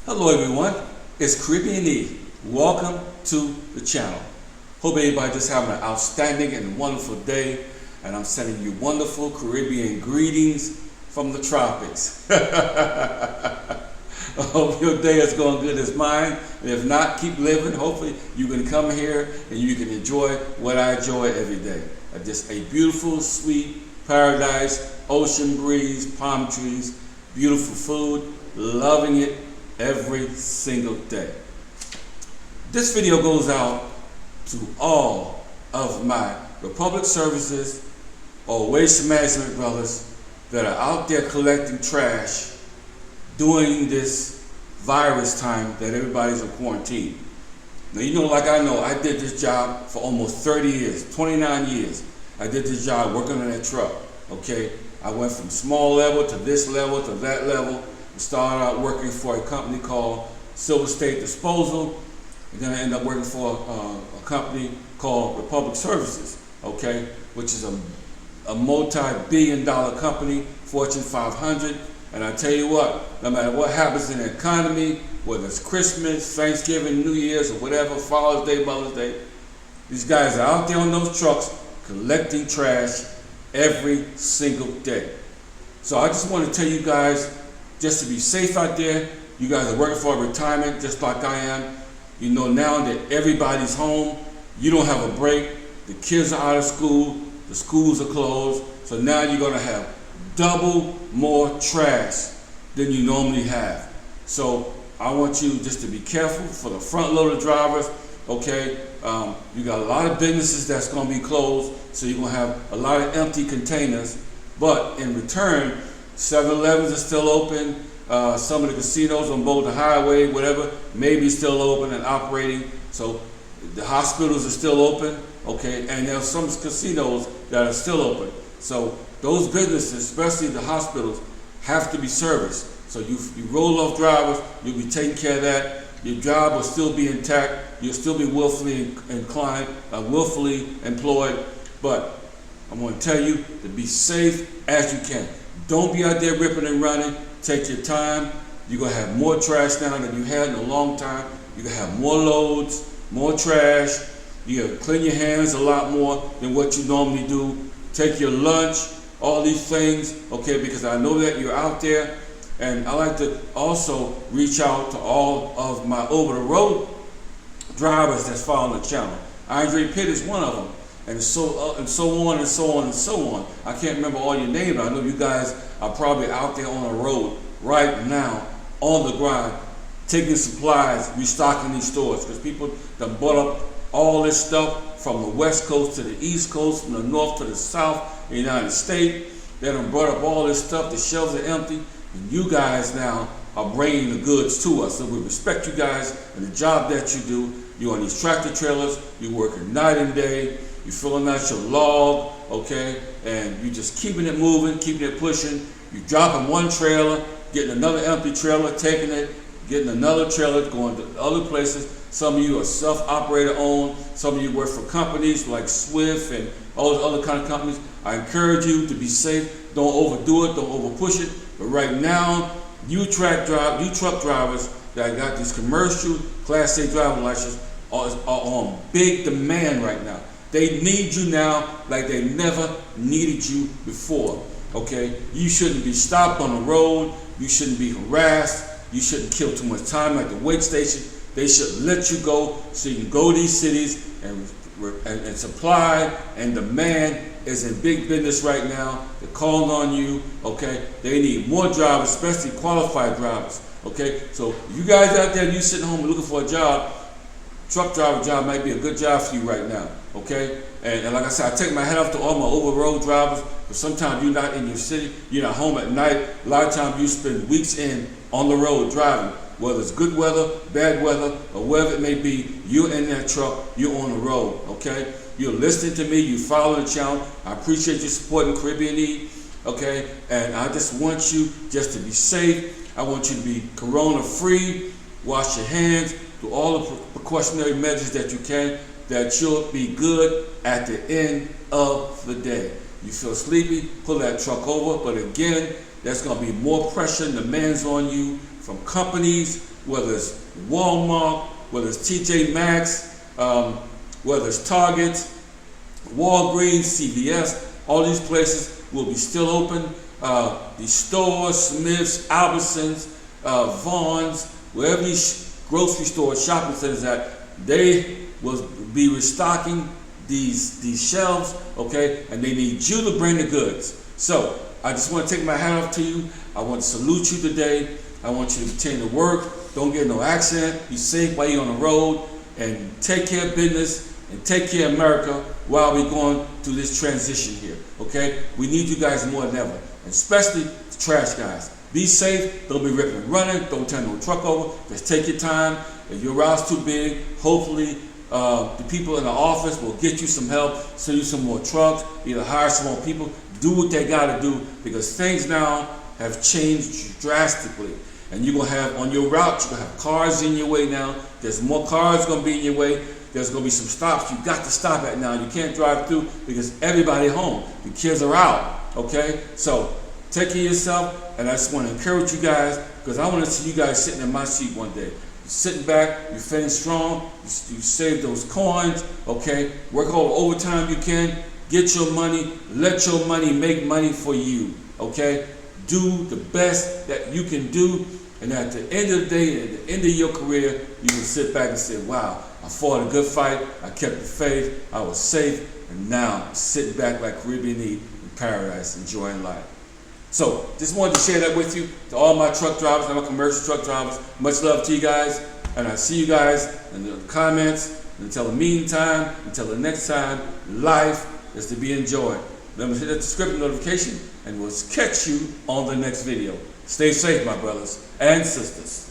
Hello everyone, it's Caribbean E. Welcome to the channel. Hope everybody just having an outstanding and wonderful day, and I'm sending you wonderful Caribbean greetings from the tropics. I hope your day is going good as mine, and if not, keep living. Hopefully you can come here and you can enjoy what I enjoy every day. Just a beautiful, sweet paradise, ocean breeze, palm trees, beautiful food, loving it every single day. This video goes out to all of my Republic Services or Waste Management brothers that are out there collecting trash during this virus time that everybody's in quarantine. Now, you know, like I know, I did this job for almost 30 years, 29 years. I did this job working on that truck, okay? I went from small level to this level to that level. Started out working for a company called Silver State Disposal, and then I ended up working for a company called Republic Services, okay, which is a multi-billion-dollar company, Fortune 500. And I tell you what, no matter what happens in the economy, whether it's Christmas, Thanksgiving, New Year's, or whatever, Father's Day, Mother's Day, these guys are out there on those trucks collecting trash every single day. So I just want to tell you guys, just to be safe out there. You guys are working for a retirement just like I am. You know now that everybody's home, you don't have a break, the kids are out of school, the schools are closed, so now you're going to have double more trash than you normally have. So I want you just to be careful for the front loader drivers, okay? You got a lot of businesses that's going to be closed, so you're going to have a lot of empty containers, but in return, 7-Elevens are still open. Some of the casinos on both the highway, whatever, may be still open and operating. So the hospitals are still open, okay? And there's some casinos that are still open. So those businesses, especially the hospitals, have to be serviced. So you roll off drivers, you'll be taking care of that. Your job will still be intact. You'll still be willfully inclined, willfully employed. But I'm going to tell you to be safe as you can. Don't be out there ripping and running. Take your time. You're going to have more trash now than you had in a long time. You're going to have more loads, more trash. You're going to clean your hands a lot more than what you normally do. Take your lunch, all these things, okay, because I know that you're out there. And I like to also reach out to all of my over-the-road drivers that's following the channel. Andre Pitt is one of them. And so on and so on and so on. I can't remember all your names, but I know you guys are probably out there on the road right now, on the grind, taking supplies, restocking these stores, because people done bought up all this stuff from the West Coast to the East Coast, from the North to the South, in the United States. They done brought up all this stuff, the shelves are empty, and you guys now are bringing the goods to us. So we respect you guys and the job that you do. You're on these tractor trailers, you're working night and day, you're filling out your log, okay, and you're just keeping it moving, keeping it pushing. You're dropping one trailer, getting another empty trailer, taking it, getting another trailer, going to other places. Some of you are self-operator owned. Some of you work for companies like Swift and all those other kind of companies. I encourage you to be safe. Don't overdo it. Don't overpush it. But right now, you truck drivers that got these commercial Class A driving licenses are on big demand right now. They need you now like they never needed you before, okay? You shouldn't be stopped on the road. You shouldn't be harassed. You shouldn't kill too much time at the wait station. They should let you go so you can go to these cities and supply and demand is in big business right now. They're calling on you, okay? They need more drivers, especially qualified drivers, okay? So you guys out there, you sitting home looking for a job, truck driver job might be a good job for you right now, okay? And like I said, I take my hat off to all my over-road drivers, but sometimes you're not in your city, you're not home at night. A lot of times you spend weeks on the road driving, whether it's good weather, bad weather, or whatever it may be, you're in that truck, you're on the road, okay? You're listening to me, you follow the channel. I appreciate you supporting Caribbean E, okay? And I just want you just to be safe. I want you to be corona-free, wash your hands, do all the precautionary measures that you can, that you'll be good at the end of the day. You feel sleepy, pull that truck over, but again, there's going to be more pressure and demands on you from companies, whether it's Walmart, whether it's TJ Maxx, whether it's Target, Walgreens, CVS, all these places will be still open. These stores, Smiths, Albertsons, Vaughn's, wherever these grocery stores, shopping centers at, they will be restocking these shelves, okay? And they need you to bring the goods. So I just want to take my hat off to you. I want to salute you today. I want you to continue to work. Don't get in no accident. Be safe while you're on the road, and take care of business and take care of America while we're going through this transition here, okay? We need you guys more than ever, and especially the trash guys. Be safe. Don't be ripping and running. Don't turn no truck over. Just take your time. If your route's too big, hopefully the people in the office will get you some help, send you some more trucks, either hire some more people, do what they got to do, because things now have changed drastically. And you're going to have, on your route, you're going to have cars in your way now. There's more cars going to be in your way. There's going to be some stops you got to stop at now. You can't drive through because everybody's home. The kids are out, okay? So take care of yourself, and I just want to encourage you guys, because I want to see you guys sitting in my seat one day. You're sitting back, you're feeling strong, you save those coins, okay? Work all the overtime you can, get your money, let your money make money for you, okay? Do the best that you can do, and at the end of the day, at the end of your career, you can sit back and say, wow, I fought a good fight, I kept the faith, I was safe, and now I'm sitting back like Caribbean Eve in paradise, enjoying life. So, just wanted to share that with you, to all my truck drivers and my commercial truck drivers. Much love to you guys, and I'll see you guys in the comments. Until the meantime, until the next time, life is to be enjoyed. Remember to hit that subscription notification, and we'll catch you on the next video. Stay safe, my brothers and sisters.